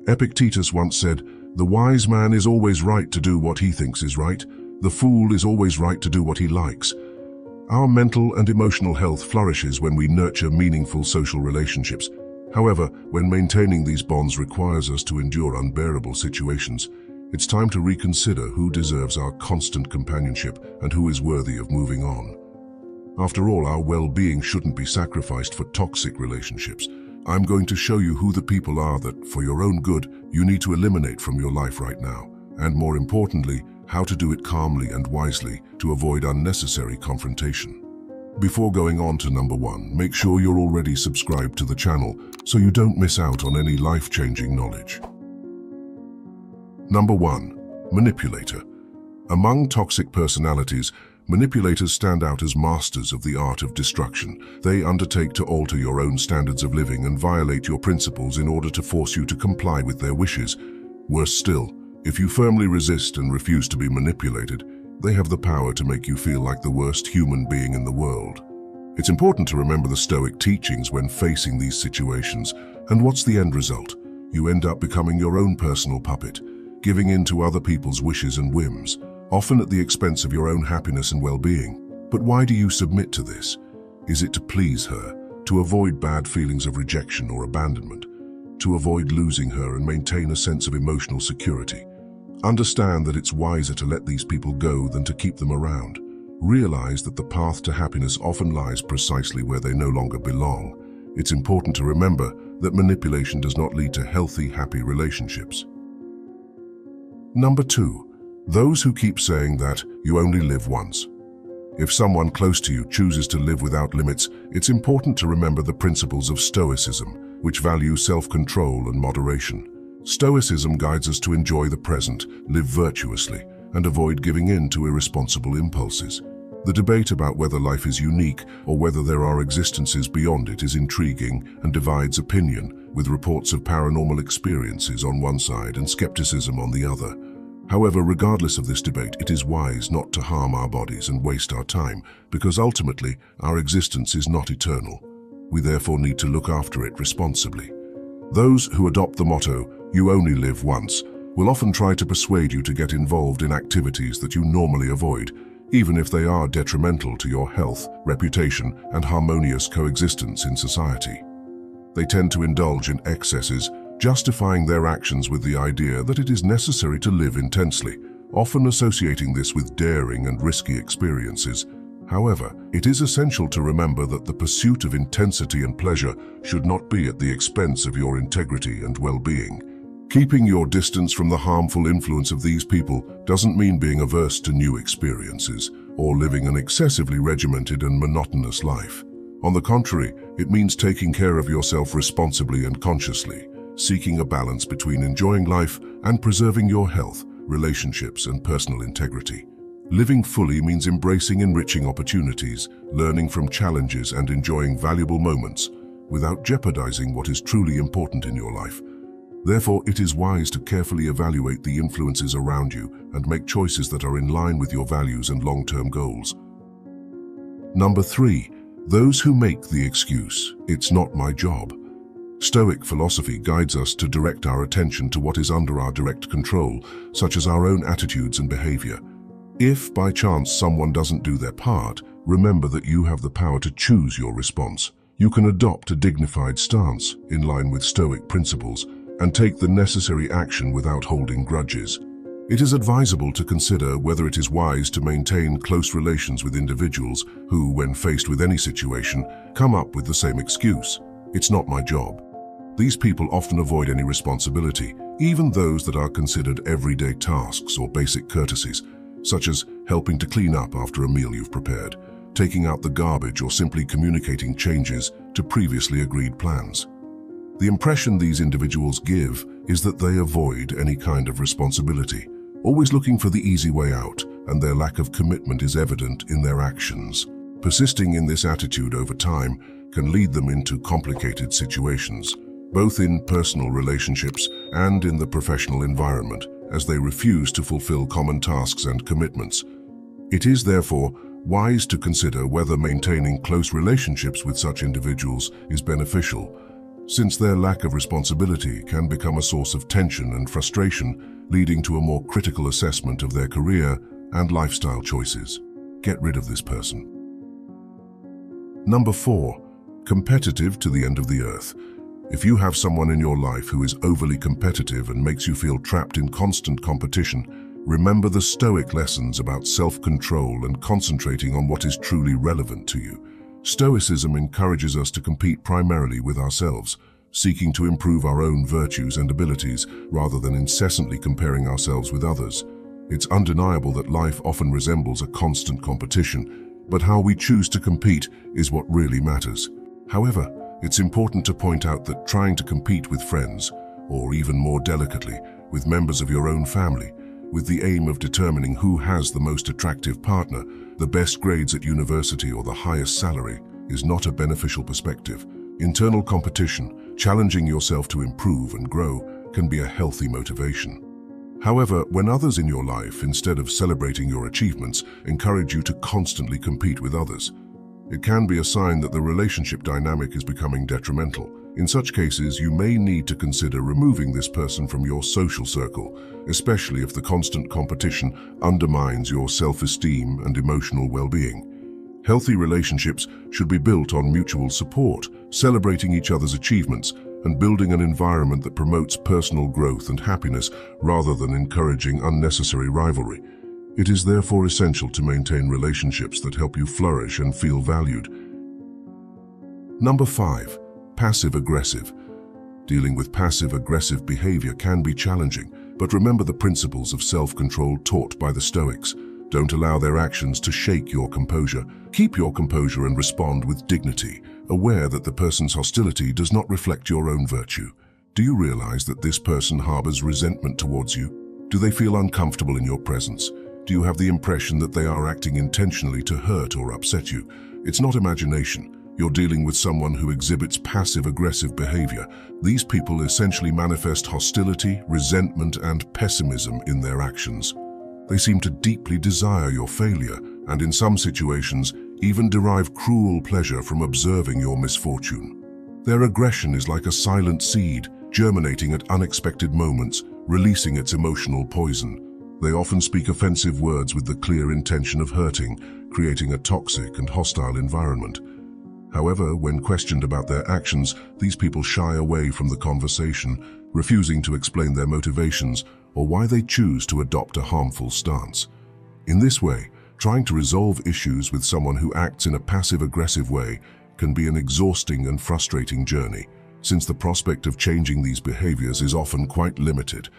Epictetus once said, "The wise man is always right to do what he thinks is right. The fool is always right to do what he likes." Our mental and emotional health flourishes when we nurture meaningful social relationships. However, when maintaining these bonds requires us to endure unbearable situations, it's time to reconsider who deserves our constant companionship and who is worthy of moving on. After all, our well-being shouldn't be sacrificed for toxic relationships. I'm going to show you who the people are that, for your own good, you need to eliminate from your life right now. And more importantly, how to do it calmly and wisely to avoid unnecessary confrontation. Before going on to number 1, make sure you're already subscribed to the channel so you don't miss out on any life-changing knowledge. Number 1. Manipulator. Among toxic personalities, manipulators stand out as masters of the art of destruction. They undertake to alter your own standards of living and violate your principles in order to force you to comply with their wishes. Worse still, if you firmly resist and refuse to be manipulated, they have the power to make you feel like the worst human being in the world. It's important to remember the Stoic teachings when facing these situations. And what's the end result? You end up becoming your own personal puppet, giving in to other people's wishes and whims, often at the expense of your own happiness and well-being. But why do you submit to this? Is it to please her, to avoid bad feelings of rejection or abandonment, to avoid losing her and maintain a sense of emotional security? Understand that it's wiser to let these people go than to keep them around. Realize that the path to happiness often lies precisely where they no longer belong. It's important to remember that manipulation does not lead to healthy, happy relationships. Number 2. Those who keep saying that you only live once. If someone close to you chooses to live without limits, it's important to remember the principles of Stoicism, which value self-control and moderation. Stoicism guides us to enjoy the present, live virtuously, and avoid giving in to irresponsible impulses. The debate about whether life is unique or whether there are existences beyond it is intriguing and divides opinion, with reports of paranormal experiences on one side and skepticism on the other. However, regardless of this debate, it is wise not to harm our bodies and waste our time, because ultimately, our existence is not eternal. We therefore need to look after it responsibly. Those who adopt the motto, "You only live once," will often try to persuade you to get involved in activities that you normally avoid, even if they are detrimental to your health, reputation, and harmonious coexistence in society. They tend to indulge in excesses, justifying their actions with the idea that it is necessary to live intensely, often associating this with daring and risky experiences. However, it is essential to remember that the pursuit of intensity and pleasure should not be at the expense of your integrity and well-being. Keeping your distance from the harmful influence of these people doesn't mean being averse to new experiences or living an excessively regimented and monotonous life. On the contrary, it means taking care of yourself responsibly and consciously, seeking a balance between enjoying life and preserving your health, relationships, and personal integrity. Living fully means embracing enriching opportunities, learning from challenges, and enjoying valuable moments without jeopardizing what is truly important in your life. Therefore, it is wise to carefully evaluate the influences around you and make choices that are in line with your values and long-term goals. Number 3. Those who make the excuse, "It's not my job." Stoic philosophy guides us to direct our attention to what is under our direct control, such as our own attitudes and behavior. If, by chance, someone doesn't do their part, remember that you have the power to choose your response. You can adopt a dignified stance in line with Stoic principles and take the necessary action without holding grudges. It is advisable to consider whether it is wise to maintain close relations with individuals who, when faced with any situation, come up with the same excuse, "It's not my job." These people often avoid any responsibility, even those that are considered everyday tasks or basic courtesies, such as helping to clean up after a meal you've prepared, taking out the garbage, or simply communicating changes to previously agreed plans. The impression these individuals give is that they avoid any kind of responsibility, always looking for the easy way out, and their lack of commitment is evident in their actions. Persisting in this attitude over time can lead them into complicated situations, both in personal relationships and in the professional environment, as they refuse to fulfill common tasks and commitments. It is therefore wise to consider whether maintaining close relationships with such individuals is beneficial. since their lack of responsibility can become a source of tension and frustration, leading to a more critical assessment of their career and lifestyle choices. Get rid of this person. Number 4. Competitive to the end of the earth. If you have someone in your life who is overly competitive and makes you feel trapped in constant competition, remember the Stoic lessons about self-control and concentrating on what is truly relevant to you. Stoicism encourages us to compete primarily with ourselves, seeking to improve our own virtues and abilities rather than incessantly comparing ourselves with others. It's undeniable that life often resembles a constant competition, but how we choose to compete is what really matters. However, it's important to point out that trying to compete with friends, or even more delicately, with members of your own family, with the aim of determining who has the most attractive partner, the best grades at university, or the highest salary, is not a beneficial perspective. Internal competition, challenging yourself to improve and grow, can be a healthy motivation. However, when others in your life, instead of celebrating your achievements, encourage you to constantly compete with others, it can be a sign that the relationship dynamic is becoming detrimental. In such cases, you may need to consider removing this person from your social circle, especially if the constant competition undermines your self-esteem and emotional well-being. Healthy relationships should be built on mutual support, celebrating each other's achievements, and building an environment that promotes personal growth and happiness rather than encouraging unnecessary rivalry. It is therefore essential to maintain relationships that help you flourish and feel valued. Number 5. Passive-aggressive. Dealing with passive-aggressive behavior can be challenging, but remember the principles of self-control taught by the Stoics. Don't allow their actions to shake your composure. Keep your composure and respond with dignity, aware that the person's hostility does not reflect your own virtue. Do you realize that this person harbors resentment towards you? Do they feel uncomfortable in your presence? Do you have the impression that they are acting intentionally to hurt or upset you? It's not imagination. You're dealing with someone who exhibits passive-aggressive behavior. These people essentially manifest hostility, resentment, and pessimism in their actions. They seem to deeply desire your failure, and in some situations, even derive cruel pleasure from observing your misfortune. Their aggression is like a silent seed, germinating at unexpected moments, releasing its emotional poison. They often speak offensive words with the clear intention of hurting, creating a toxic and hostile environment. However, when questioned about their actions, these people shy away from the conversation, refusing to explain their motivations or why they choose to adopt a harmful stance. In this way, trying to resolve issues with someone who acts in a passive-aggressive way can be an exhausting and frustrating journey, since the prospect of changing these behaviors is often quite limited.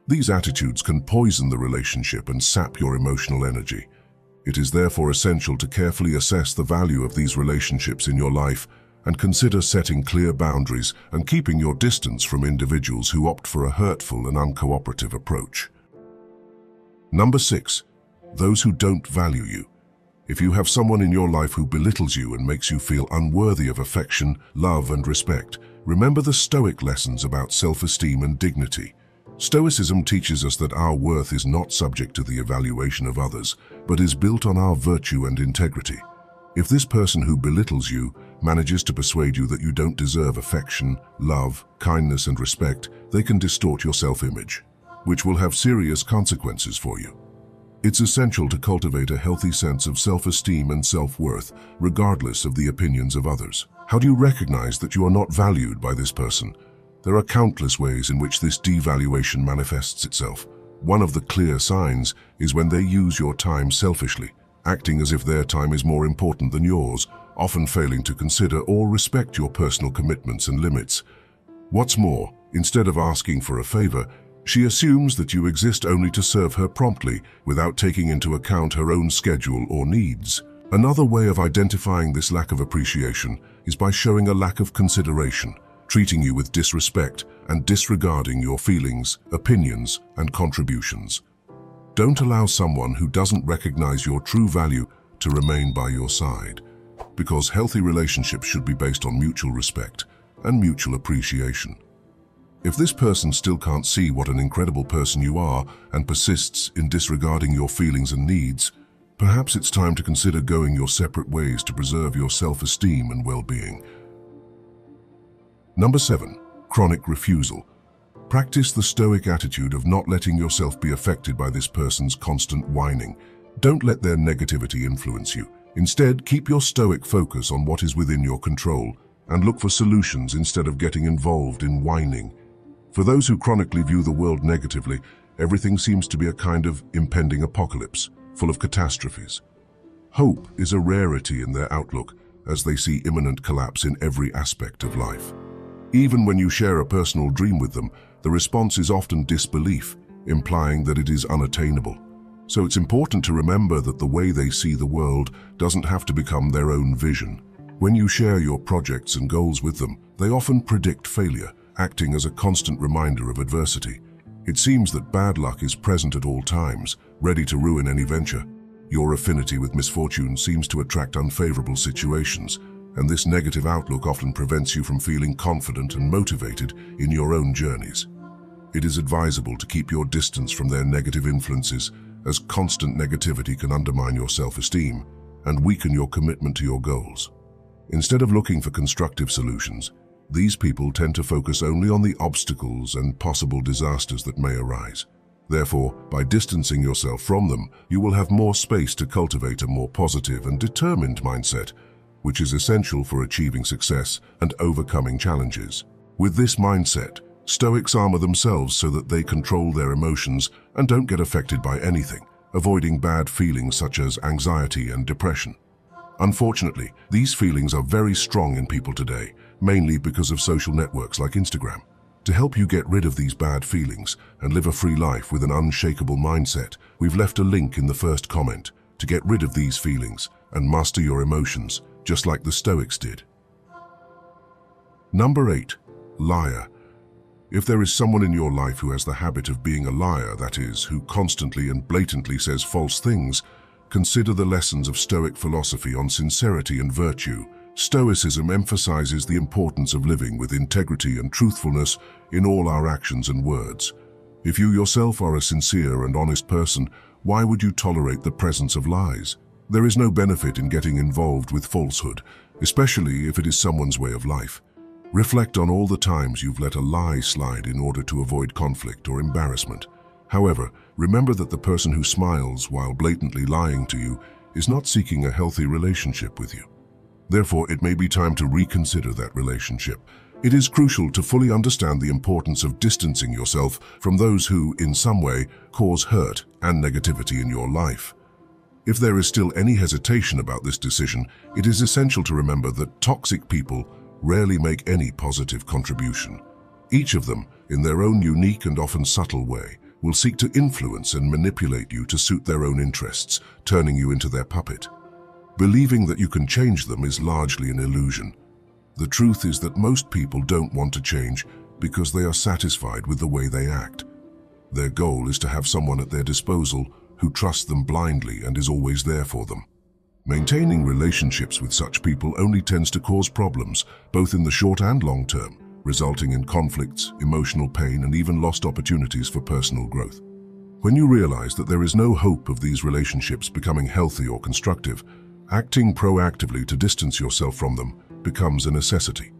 These attitudes can poison the relationship and sap your emotional energy. It is therefore essential to carefully assess the value of these relationships in your life and consider setting clear boundaries and keeping your distance from individuals who opt for a hurtful and uncooperative approach. Number 6. Those who don't value you. If you have someone in your life who belittles you and makes you feel unworthy of affection, love, and respect, remember the Stoic lessons about self-esteem and dignity. Stoicism teaches us that our worth is not subject to the evaluation of others, but is built on our virtue and integrity. If this person who belittles you manages to persuade you that you don't deserve affection, love, kindness, and respect, they can distort your self-image, which will have serious consequences for you. It's essential to cultivate a healthy sense of self-esteem and self-worth, regardless of the opinions of others. How do you recognize that you are not valued by this person? There are countless ways in which this devaluation manifests itself. One of the clear signs is when they use your time selfishly, acting as if their time is more important than yours, often failing to consider or respect your personal commitments and limits. What's more, instead of asking for a favor, she assumes that you exist only to serve her promptly, without taking into account her own schedule or needs. Another way of identifying this lack of appreciation is by showing a lack of consideration, treating you with disrespect and disregarding your feelings, opinions, and contributions. Don't allow someone who doesn't recognize your true value to remain by your side, because healthy relationships should be based on mutual respect and mutual appreciation. If this person still can't see what an incredible person you are and persists in disregarding your feelings and needs, perhaps it's time to consider going your separate ways to preserve your self-esteem and well-being. Number 7. Chronic refusal. Practice the Stoic attitude of not letting yourself be affected by this person's constant whining. Don't let their negativity influence you. Instead, keep your Stoic focus on what is within your control and look for solutions instead of getting involved in whining. For those who chronically view the world negatively, everything seems to be a kind of impending apocalypse, full of catastrophes. Hope is a rarity in their outlook, as they see imminent collapse in every aspect of life. Even when you share a personal dream with them, the response is often disbelief, implying that it is unattainable. So it's important to remember that the way they see the world doesn't have to become their own vision. When you share your projects and goals with them, they often predict failure, acting as a constant reminder of adversity. It seems that bad luck is present at all times, ready to ruin any venture. Your affinity with misfortune seems to attract unfavorable situations, and this negative outlook often prevents you from feeling confident and motivated in your own journeys. It is advisable to keep your distance from their negative influences, as constant negativity can undermine your self-esteem and weaken your commitment to your goals. Instead of looking for constructive solutions, these people tend to focus only on the obstacles and possible disasters that may arise. Therefore, by distancing yourself from them, you will have more space to cultivate a more positive and determined mindset, which is essential for achieving success and overcoming challenges. With this mindset, Stoics armor themselves so that they control their emotions and don't get affected by anything, avoiding bad feelings such as anxiety and depression. Unfortunately, these feelings are very strong in people today, mainly because of social networks like Instagram. To help you get rid of these bad feelings and live a free life with an unshakable mindset, we've left a link in the first comment to get rid of these feelings and master your emotions, just like the Stoics did. Number 8. Liar. If there is someone in your life who has the habit of being a liar, that is, who constantly and blatantly says false things, consider the lessons of Stoic philosophy on sincerity and virtue. Stoicism emphasizes the importance of living with integrity and truthfulness in all our actions and words. If you yourself are a sincere and honest person, why would you tolerate the presence of lies? There is no benefit in getting involved with falsehood, especially if it is someone's way of life. Reflect on all the times you've let a lie slide in order to avoid conflict or embarrassment. However, remember that the person who smiles while blatantly lying to you is not seeking a healthy relationship with you. Therefore, it may be time to reconsider that relationship. It is crucial to fully understand the importance of distancing yourself from those who, in some way, cause hurt and negativity in your life. If there is still any hesitation about this decision, it is essential to remember that toxic people rarely make any positive contribution. Each of them, in their own unique and often subtle way, will seek to influence and manipulate you to suit their own interests, turning you into their puppet. Believing that you can change them is largely an illusion. The truth is that most people don't want to change because they are satisfied with the way they act. Their goal is to have someone at their disposal who trusts them blindly and is always there for them. Maintaining relationships with such people only tends to cause problems, both in the short and long term, resulting in conflicts, emotional pain, and even lost opportunities for personal growth. When you realize that there is no hope of these relationships becoming healthy or constructive, acting proactively to distance yourself from them becomes a necessity.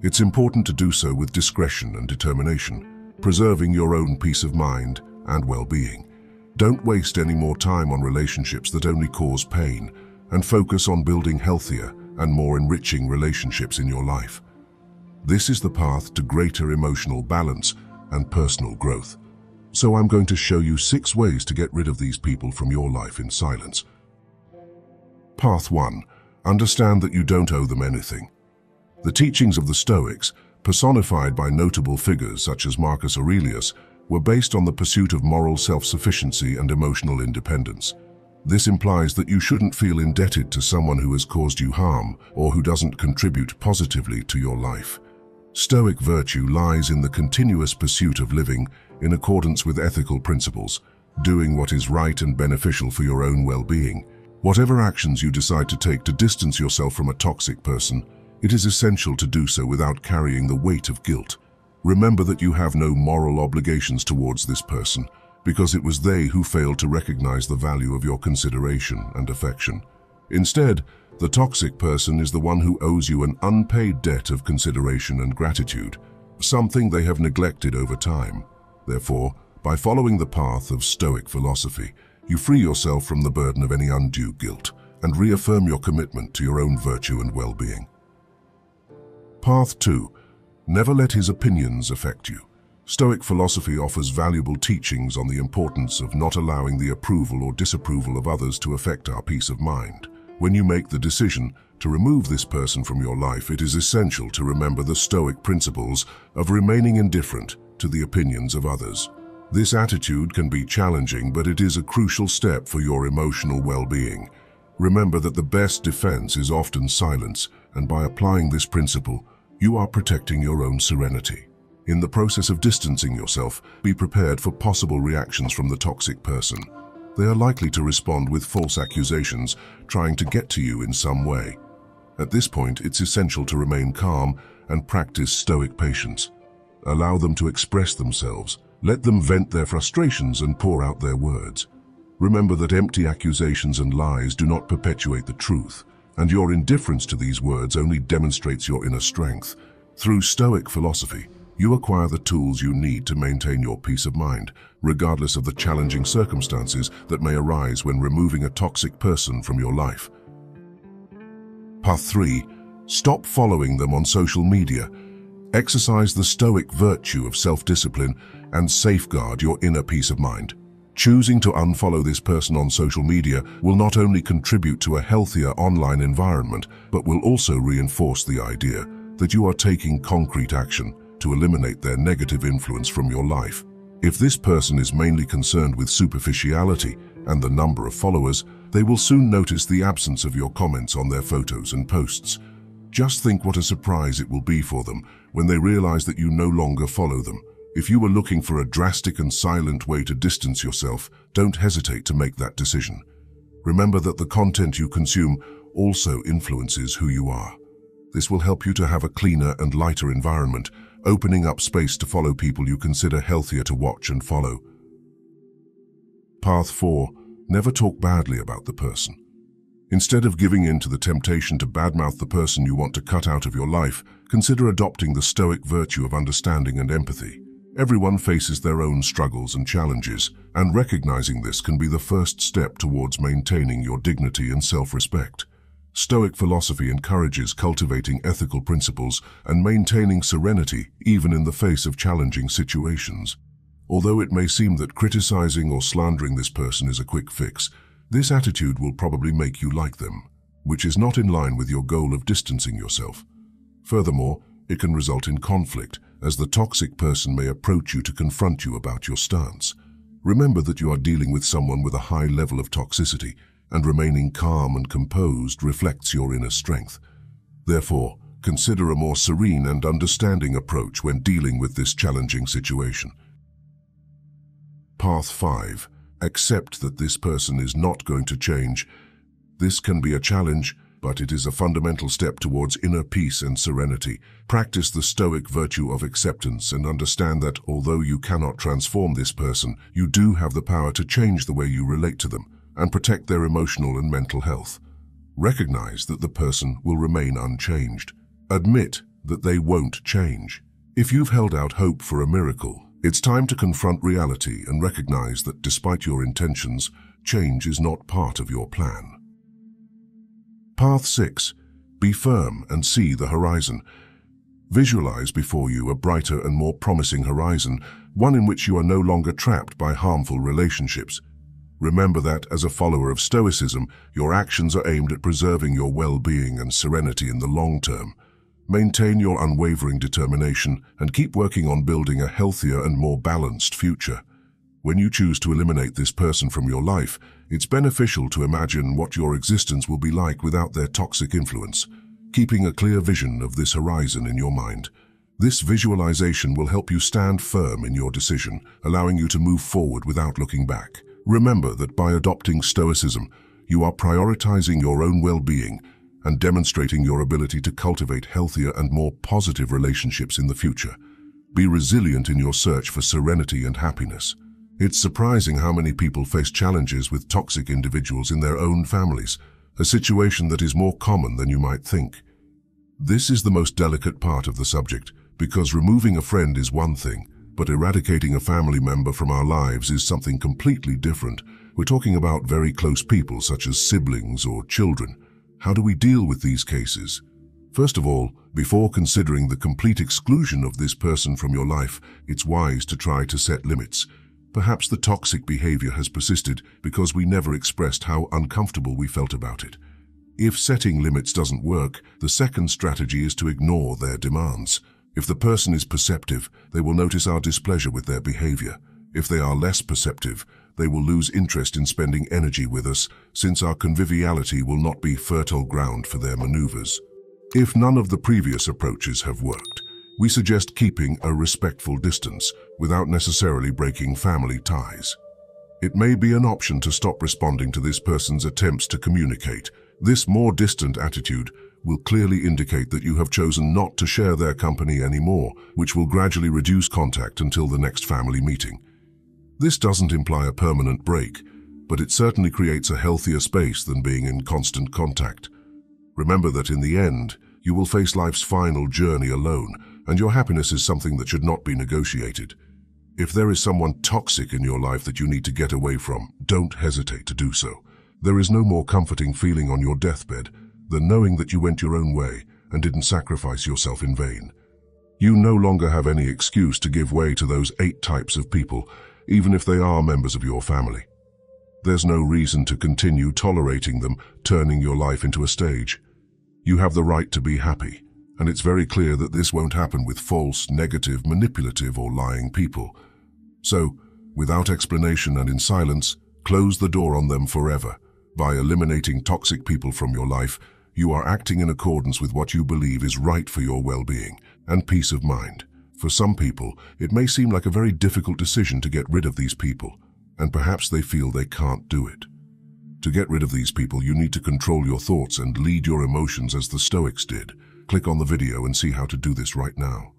It's important to do so with discretion and determination, preserving your own peace of mind and well-being. Don't waste any more time on relationships that only cause pain, and focus on building healthier and more enriching relationships in your life. This is the path to greater emotional balance and personal growth. So I'm going to show you 6 ways to get rid of these people from your life in silence. Path 1. Understand that you don't owe them anything. The teachings of the Stoics, personified by notable figures such as Marcus Aurelius, were based on the pursuit of moral self-sufficiency and emotional independence. This implies that you shouldn't feel indebted to someone who has caused you harm or who doesn't contribute positively to your life. Stoic virtue lies in the continuous pursuit of living in accordance with ethical principles, doing what is right and beneficial for your own well-being. Whatever actions you decide to take to distance yourself from a toxic person, it is essential to do so without carrying the weight of guilt. Remember that you have no moral obligations towards this person, because it was they who failed to recognize the value of your consideration and affection. Instead, The toxic person is the one who owes you an unpaid debt of consideration and gratitude, something they have neglected over time. Therefore, by following the path of Stoic philosophy, you free yourself from the burden of any undue guilt and reaffirm your commitment to your own virtue and well-being. Path 2. Never let his opinions affect you. Stoic philosophy offers valuable teachings on the importance of not allowing the approval or disapproval of others to affect our peace of mind. When you make the decision to remove this person from your life, it is essential to remember the Stoic principles of remaining indifferent to the opinions of others. This attitude can be challenging, but it is a crucial step for your emotional well-being. Remember that the best defense is often silence, and by applying this principle, you are protecting your own serenity. In the process of distancing yourself, be prepared for possible reactions from the toxic person. They are likely to respond with false accusations, trying to get to you in some way. At this point, it's essential to remain calm and practice Stoic patience. Allow them to express themselves. Let them vent their frustrations and pour out their words. Remember that empty accusations and lies do not perpetuate the truth, and your indifference to these words only demonstrates your inner strength. Through Stoic philosophy, you acquire the tools you need to maintain your peace of mind, regardless of the challenging circumstances that may arise when removing a toxic person from your life. Path 3. Stop following them on social media. Exercise the Stoic virtue of self-discipline and safeguard your inner peace of mind. Choosing to unfollow this person on social media will not only contribute to a healthier online environment, but will also reinforce the idea that you are taking concrete action to eliminate their negative influence from your life. If this person is mainly concerned with superficiality and the number of followers, they will soon notice the absence of your comments on their photos and posts. Just think what a surprise it will be for them when they realize that you no longer follow them. If you were looking for a drastic and silent way to distance yourself, don't hesitate to make that decision. Remember that the content you consume also influences who you are. This will help you to have a cleaner and lighter environment, opening up space to follow people you consider healthier to watch and follow. Path 4. Never talk badly about the person. Instead of giving in to the temptation to badmouth the person you want to cut out of your life, consider adopting the Stoic virtue of understanding and empathy. Everyone faces their own struggles and challenges, and recognizing this can be the first step towards maintaining your dignity and self-respect. Stoic philosophy encourages cultivating ethical principles and maintaining serenity even in the face of challenging situations. Although it may seem that criticizing or slandering this person is a quick fix, this attitude will probably make you like them, which is not in line with your goal of distancing yourself. Furthermore, it can result in conflict, as the toxic person may approach you to confront you about your stance. Remember that you are dealing with someone with a high level of toxicity, and remaining calm and composed reflects your inner strength. Therefore, consider a more serene and understanding approach when dealing with this challenging situation. Path 5. Accept that this person is not going to change. This can be a challenge, but it is a fundamental step towards inner peace and serenity. Practice the Stoic virtue of acceptance and understand that although you cannot transform this person, you do have the power to change the way you relate to them and protect their emotional and mental health. Recognize that the person will remain unchanged. Admit that they won't change. If you've held out hope for a miracle, it's time to confront reality and recognize that despite your intentions, change is not part of your plan. Path 6. Be firm and see the horizon. Visualize before you a brighter and more promising horizon, one in which you are no longer trapped by harmful relationships. Remember that, as a follower of Stoicism, your actions are aimed at preserving your well-being and serenity in the long term. Maintain your unwavering determination and keep working on building a healthier and more balanced future. When you choose to eliminate this person from your life, it's beneficial to imagine what your existence will be like without their toxic influence, keeping a clear vision of this horizon in your mind. This visualization will help you stand firm in your decision, allowing you to move forward without looking back. Remember that by adopting Stoicism, you are prioritizing your own well-being and demonstrating your ability to cultivate healthier and more positive relationships in the future. Be resilient in your search for serenity and happiness. It's surprising how many people face challenges with toxic individuals in their own families, a situation that is more common than you might think. This is the most delicate part of the subject, because removing a friend is one thing, but eradicating a family member from our lives is something completely different. We're talking about very close people, such as siblings or children. How do we deal with these cases? First of all, before considering the complete exclusion of this person from your life, it's wise to try to set limits. Perhaps the toxic behavior has persisted because we never expressed how uncomfortable we felt about it. If setting limits doesn't work, the second strategy is to ignore their demands. If the person is perceptive, they will notice our displeasure with their behavior. If they are less perceptive, they will lose interest in spending energy with us, since our conviviality will not be fertile ground for their maneuvers. If none of the previous approaches have worked, we suggest keeping a respectful distance without necessarily breaking family ties. It may be an option to stop responding to this person's attempts to communicate. This more distant attitude will clearly indicate that you have chosen not to share their company anymore, which will gradually reduce contact until the next family meeting. This doesn't imply a permanent break, but it certainly creates a healthier space than being in constant contact. Remember that in the end, you will face life's final journey alone, and your happiness is something that should not be negotiated. If there is someone toxic in your life that you need to get away from, don't hesitate to do so. There is no more comforting feeling on your deathbed than knowing that you went your own way and didn't sacrifice yourself in vain. You no longer have any excuse to give way to those 8 types of people, even if they are members of your family. There's no reason to continue tolerating them, turning your life into a stage. You have the right to be happy, and it's very clear that this won't happen with false, negative, manipulative, or lying people. So, without explanation and in silence, close the door on them forever. By eliminating toxic people from your life, you are acting in accordance with what you believe is right for your well-being and peace of mind. For some people, it may seem like a very difficult decision to get rid of these people, and perhaps they feel they can't do it. To get rid of these people, you need to control your thoughts and lead your emotions as the Stoics did. Click on the video and see how to do this right now.